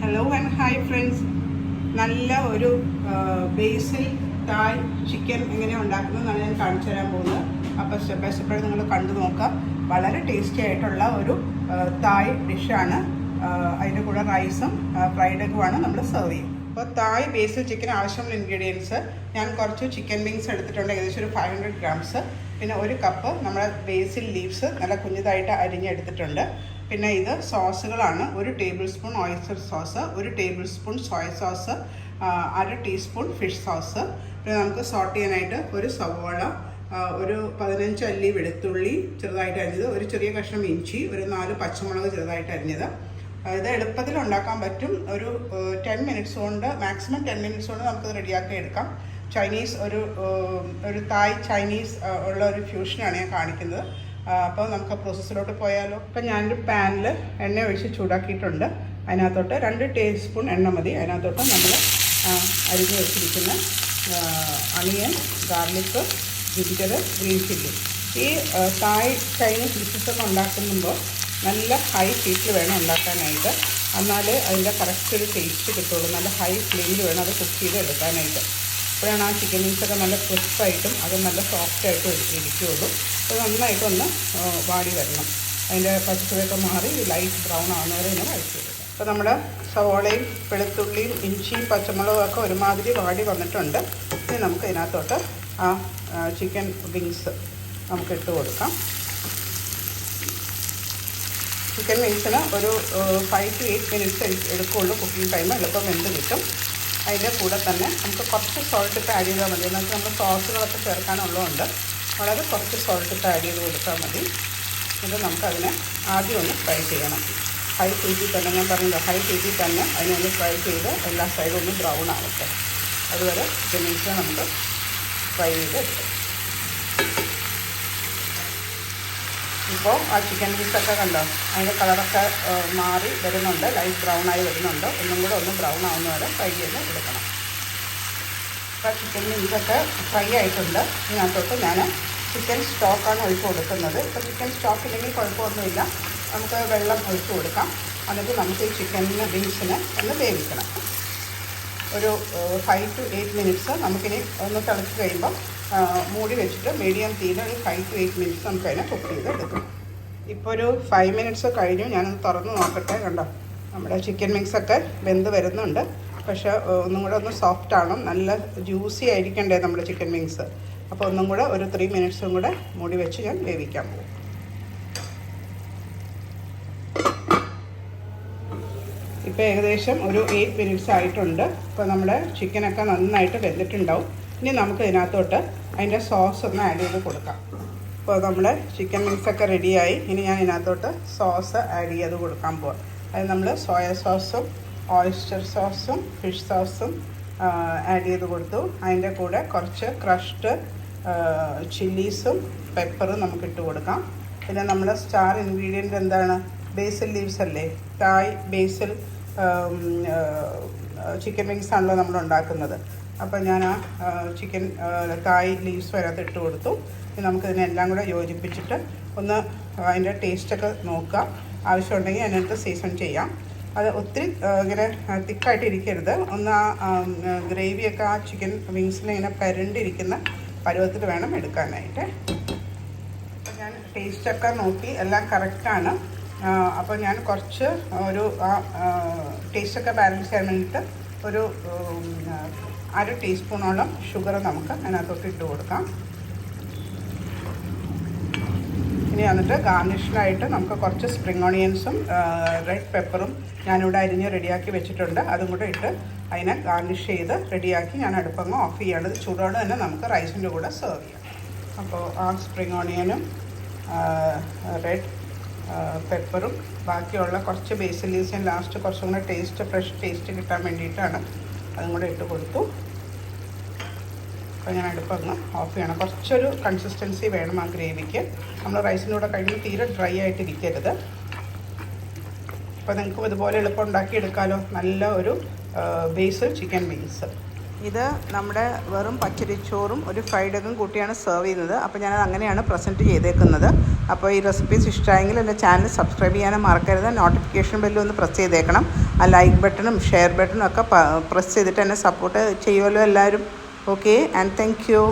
Hello and hi friends. നല്ല ഒരു ബേസിൽ തായ് chicken എങ്ങനെയാണ് ഉണ്ടാക്കുന്നതെന്നാണ് ഞാൻ കാണിച്ചു തരാൻ പോകുന്നത്. അപ്പോൾ സ്റ്റെപ്പ് ബൈ സ്റ്റെപ്പായി നിങ്ങൾ കണ്ടു നോക്കാം. വളരെ ടേസ്റ്റി ആയിട്ടുള്ള ഒരു തായ് ഡിഷാണ്. അതിൻ്റെ കൂടെ റൈസും ഫ്രൈഡ് എഗ്ഗുമാണ് നമ്മൾ സെർവ് ചെയ്യും. അപ്പോൾ തായ് ബേസിൽ ചിക്കൻ ആവശ്യമുള്ള ഇൻഗ്രീഡിയൻസ് ഞാൻ കുറച്ച് ചിക്കൻ വിങ്സ് എടുത്തിട്ടുണ്ട്, ഏകദേശം ഒരു 500 ഗ്രാംസ്. പിന്നെ ഒരു കപ്പ് നമ്മുടെ ബേസിൽ ലീവ്സ് നല്ല കുഞ്ഞതായിട്ട് അരിഞ്ഞെടുത്തിട്ടുണ്ട്. പിന്നെ ഇത് സോസുകളാണ്. 1 table spoon oyster sauce, 1 table spoon soya sauce, 1/2 teaspoon fish sauce. പിന്നെ നമുക്ക് സോട്ട് ചെയ്യാനായിട്ട് ഒരു സവോള, ഒരു 15 അല്ലി വെളുത്തുള്ളി ചെറുതായിട്ട് അരിഞ്ഞത്, ഒരു ചെറിയ കഷ്ണം ഇഞ്ചി, ഒരു 4 പച്ചമുളക് ചെറുതായിട്ട് അരിഞ്ഞത്. ഇത് എളുപ്പത്തിൽ ഉണ്ടാക്കാൻ പറ്റും. ഒരു 10 മിനിറ്റ്സ് കൊണ്ട്, മാക്സിമം 10 മിനിറ്റ്സ് കൊണ്ട് നമുക്കത് റെഡിയാക്കി എടുക്കാം. ചൈനീസ് ഒരു തായ് ചൈനീസ് ഉള്ള ഒരു ഫ്യൂഷനാണ് ഞാൻ കാണിക്കുന്നത്. അപ്പോൾ നമുക്ക് പ്രോസസ്സിലോട്ട് പോയാലോ. അപ്പോൾ ഞാനൊരു പാനിൽ എണ്ണ ഒഴിച്ച് ചൂടാക്കിയിട്ടുണ്ട്. അതിനകത്തോട്ട് 2 ടീസ്പൂൺ എണ്ണ മതി. അതിനകത്തോട്ട് നമ്മൾ അരിഞ്ഞ് വെച്ചിരിക്കുന്ന onion, garlic, ginger, green chilli. ഈ തായ് ചൈനീസ് ഡിഷസൊക്കെ ഉണ്ടാക്കുമ്പോൾ നല്ല ഹൈ ഹീറ്റിൽ വേണം ഉണ്ടാക്കാനായിട്ട്. എന്നാൽ അതിൻ്റെ കറക്റ്റ് ഒരു ടേസ്റ്റ് കിട്ടുള്ളൂ. നല്ല ഹൈ ഫ്ലെയിമിൽ വേണം അത് കുക്ക് ചെയ്ത് എടുക്കാനായിട്ട്. അപ്പോഴാണ് ആ ചിക്കൻ വിങ്സൊക്കെ നല്ല ക്രിസ്പായിട്ടും അത് നല്ല സോഫ്റ്റായിട്ടും ഇരിക്കുകയുള്ളൂ. അത് നന്നായിട്ടൊന്ന് വാടി വരണം. അതിൻ്റെ പച്ചച്ചൊക്കെ മാറി ലൈറ്റ് ബ്രൗൺ ആകുന്നവരെ ഇങ്ങനെ വഴറ്റിയെടുക്കാം. അപ്പോൾ നമ്മുടെ സവോളയും വെളുത്തുള്ളിയും ഇഞ്ചിയും പച്ചമുളകും ഒക്കെ ഒരുമാതിരി വാടി വന്നിട്ടുണ്ട്. ഇനി നമുക്ക് ഇതിനകത്തോട്ട് ആ ചിക്കൻ വിങ്സ് നമുക്ക് ഇട്ട് കൊടുക്കാം. ചിക്കൻ വിങ്സിന് ഒരു 5 to 8 മിനിറ്റ്സ് എടുക്കുകയുള്ളൂ കുക്കിംഗ് ടൈം. എളുപ്പം വെന്ത് കിട്ടും. അതിൻ്റെ കൂടെ തന്നെ നമുക്ക് കുറച്ച് സോൾട്ട് ഇട്ട് ആഡ് ചെയ്താൽ മതി. എന്നുവെച്ചാൽ നമ്മൾ സോസുകളൊക്കെ ചേർക്കാനുള്ളതുകൊണ്ട് വളരെ കുറച്ച് സോൾട്ട് ഇട്ട് ആഡ് ചെയ്ത് കൊടുത്താൽ മതി. എന്നിട്ട് നമുക്കതിനെ ആദ്യം ഒന്ന് ഫ്രൈ ചെയ്യണം. ഹൈ ഹീറ്റിൽ തന്നെ, ഞാൻ പറഞ്ഞത് ഹൈ ഹീറ്റിൽ തന്നെ അതിനൊന്ന് ഫ്രൈ ചെയ്ത് എല്ലാ സൈഡും ഒന്ന് ബ്രൗൺ ആവട്ടെ. അതുവരെ ചിക്കൻ വിങ്സ് നമുക്ക് ഫ്രൈ ചെയ്ത് എടുക്കാം. ഇപ്പോൾ ആ ചിക്കൻ വിങ്സൊക്കെ കണ്ടോ, അതിൻ്റെ കളറൊക്കെ മാറി വരുന്നുണ്ട്, ലൈറ്റ് ബ്രൗൺ ആയി വരുന്നുണ്ട്. ഒന്നും കൂടെ ഒന്ന് ബ്രൗൺ ആവുന്ന വരെ ഫ്രൈ ചെയ്ത് എടുക്കണം. അപ്പോൾ ചിക്കൻ വിങ്സൊക്കെ ഫ്രൈ ആയിട്ടുണ്ട്. ഇതിനകത്തോട്ട് ഞാൻ ചിക്കൻ സ്റ്റോക്കാണ് ഒഴിച്ച് കൊടുക്കുന്നത്. ഇപ്പോൾ ചിക്കൻ സ്റ്റോക്ക് ഇല്ലെങ്കിൽ കുഴപ്പമൊന്നുമില്ല, നമുക്ക് വെള്ളം ഒഴിച്ച് കൊടുക്കാം. എന്നിട്ട് നമുക്ക് ഈ ചിക്കൻ വിങ്സിനെ ഒന്ന് വേവിക്കണം. ഒരു 5 to 8 മിനിറ്റ്സ് നമുക്കിനി ഒന്ന് തിളച്ച് കഴിയുമ്പോൾ മൂടി വെച്ചിട്ട് മീഡിയം തീയിൽ ഒരു 5 to 8 മിനിറ്റ്സ് നമുക്കതിനെ കുക്ക് ചെയ്ത് എടുക്കാം. ഇപ്പോൾ ഒരു 5 മിനിറ്റ്സ് കഴിഞ്ഞു. ഞാനൊന്ന് തുറന്ന് നോക്കട്ടെ. കണ്ടോ, നമ്മുടെ ചിക്കൻ വിങ്സൊക്കെ വെന്ത് വരുന്നുണ്ട്. പക്ഷേ ഒന്നും കൂടെ ഒന്ന് സോഫ്റ്റ് ആവണം. നല്ല ജ്യൂസി ആയിരിക്കണ്ടേ നമ്മുടെ ചിക്കൻ വിങ്സ്. അപ്പോൾ ഒന്നും കൂടെ ഒരു 3 മിനിറ്റ്സും കൂടെ മൂടി വെച്ച് ഞാൻ വേവിക്കാൻ പോകും. ഇപ്പോൾ ഏകദേശം ഒരു 8 മിനിറ്റ്സ് ആയിട്ടുണ്ട്. ഇപ്പോൾ നമ്മുടെ ചിക്കനൊക്കെ നന്നായിട്ട് വെന്തിട്ടുണ്ടാവും. ഇനി നമുക്ക് ഇതിനകത്തോട്ട് അതിൻ്റെ സോസ് ഒന്ന് ആഡ് ചെയ്ത് കൊടുക്കാം. ഇപ്പോൾ നമ്മുടെ ചിക്കൻ വിങ്സൊക്കെ റെഡിയായി. ഇനി ഞാൻ ഇതിനകത്തോട്ട് സോസ് ആഡ് ചെയ്ത് കൊടുക്കാൻ പോവാം. അത് നമ്മൾ സോയ സോസും ഓയിസ്റ്റർ സോസും ഫിഷ് സോസും ആഡ് ചെയ്ത് കൊടുത്തു. അതിൻ്റെ കൂടെ കുറച്ച് ക്രഷ്ഡ് ചില്ലീസും പെപ്പറും നമുക്കിട്ട് കൊടുക്കാം. പിന്നെ നമ്മുടെ സ്റ്റാർ ഇൻഗ്രീഡിയൻ്റ് എന്താണ്? ബേസിൽ ലീവ്സ് അല്ലേ. തായ് ബേസിൽ ചിക്കൻ വിങ്സ് ആണല്ലോ നമ്മൾ ഉണ്ടാക്കുന്നത്. അപ്പോൾ ഞാൻ ആ ചിക്കൻ തായ് ലീവ്സ് അതിനകത്ത് ഇട്ട് കൊടുത്തു. ഇനി നമുക്കിതിനെല്ലാം കൂടെ യോജിപ്പിച്ചിട്ട് ഒന്ന് അതിൻ്റെ ടേസ്റ്റൊക്കെ നോക്കുക. ആവശ്യമുണ്ടെങ്കിൽ അതിനകത്ത് സീസൺ ചെയ്യാം. അത് ഒത്തിരി ഇങ്ങനെ തിക്കായിട്ട് ഇരിക്കരുത്. ഒന്ന് ആ ഗ്രേവിയൊക്കെ ആ ചിക്കൻ വിങ്സിൽ ഇങ്ങനെ പരണ്ടിരിക്കുന്ന പരുവത്തിൽ വേണം എടുക്കാനായിട്ട്. അപ്പോൾ ഞാൻ ടേസ്റ്റൊക്കെ നോക്കി എല്ലാം കറക്റ്റാണ്. അപ്പോൾ ഞാൻ കുറച്ച് ഒരു ടേസ്റ്റൊക്കെ ബാലൻസ് ചെയ്യാൻ വേണ്ടിയിട്ട് ഒരു 1/2 ടീസ്പൂണോളം ഷുഗർ നമുക്ക് അതിനകത്തോട്ട് ഇട്ട് കൊടുക്കാം. ഇനി എന്നിട്ട് ഗാർണിഷിനായിട്ട് നമുക്ക് കുറച്ച് സ്പ്രിംഗ് ഓണിയൻസും റെഡ് പെപ്പറും ഞാനിവിടെ അരിഞ്ഞ് റെഡിയാക്കി വെച്ചിട്ടുണ്ട്. അതും കൂടെ ഇട്ട് അതിനെ ഗാർണിഷ് ചെയ്ത് റെഡിയാക്കി ഞാൻ അടുപ്പങ്ങ് ഓഫ് ചെയ്യാണ്. ചൂടോടെ തന്നെ നമുക്ക് റൈസിൻ്റെ കൂടെ സെർവ് ചെയ്യാം. അപ്പോൾ ആ സ്പ്രിംഗ് ഓണിയനും റെഡ് പെപ്പറും ബാക്കിയുള്ള കുറച്ച് ബേസിൽ ലീവ്സും ലാസ്റ്റ് കുറച്ചും കൂടെ ഫ്രഷ് ടേസ്റ്റ് കിട്ടാൻ വേണ്ടിയിട്ടാണ് അതും കൂടെ ഇട്ട് കൊടുത്തു. അപ്പോൾ ഞാൻ അടുപ്പങ്ങ് ഓഫ് ചെയ്യണം. കുറച്ചൊരു കൺസിസ്റ്റൻസി വേണം ആ ഗ്രേവിക്ക്. നമ്മൾ റൈസിൻ്റെ കൂടെ കഴിയുമ്പോൾ തീരെ ഡ്രൈ ആയിട്ടിരിക്കരുത്. അപ്പോൾ നിങ്ങൾക്കും ഇതുപോലെ എളുപ്പം ഉണ്ടാക്കിയെടുക്കാമല്ലോ. നല്ല ഒരു ബേസിൽ ചിക്കൻ വിങ്സ്. ഇത് നമ്മുടെ വെറും പച്ചരിച്ചോറും ഒരു ഫ്രൈഡ് എഗ്ഗും കൂട്ടിയാണ് സെർവ് ചെയ്യുന്നത്. അപ്പോൾ ഞാനത് അങ്ങനെയാണ് പ്രസൻറ്റ് ചെയ്തേക്കുന്നത്. അപ്പോൾ ഈ റെസിപ്പീസ് ഇഷ്ടമായെങ്കിൽ എൻ്റെ ചാനൽ സബ്സ്ക്രൈബ് ചെയ്യാനും മറക്കരുത്. നോട്ടിഫിക്കേഷൻ ബെല്ലും ഒന്ന് പ്രസ് ചെയ്തേക്കണം. ആ ലൈക്ക് ബട്ടണും ഷെയർ ബട്ടണും ഒക്കെ പ്രസ് ചെയ്തിട്ട് എന്നെ സപ്പോർട്ട് ചെയ്യുമല്ലോ എല്ലാവരും. Okay and thank you.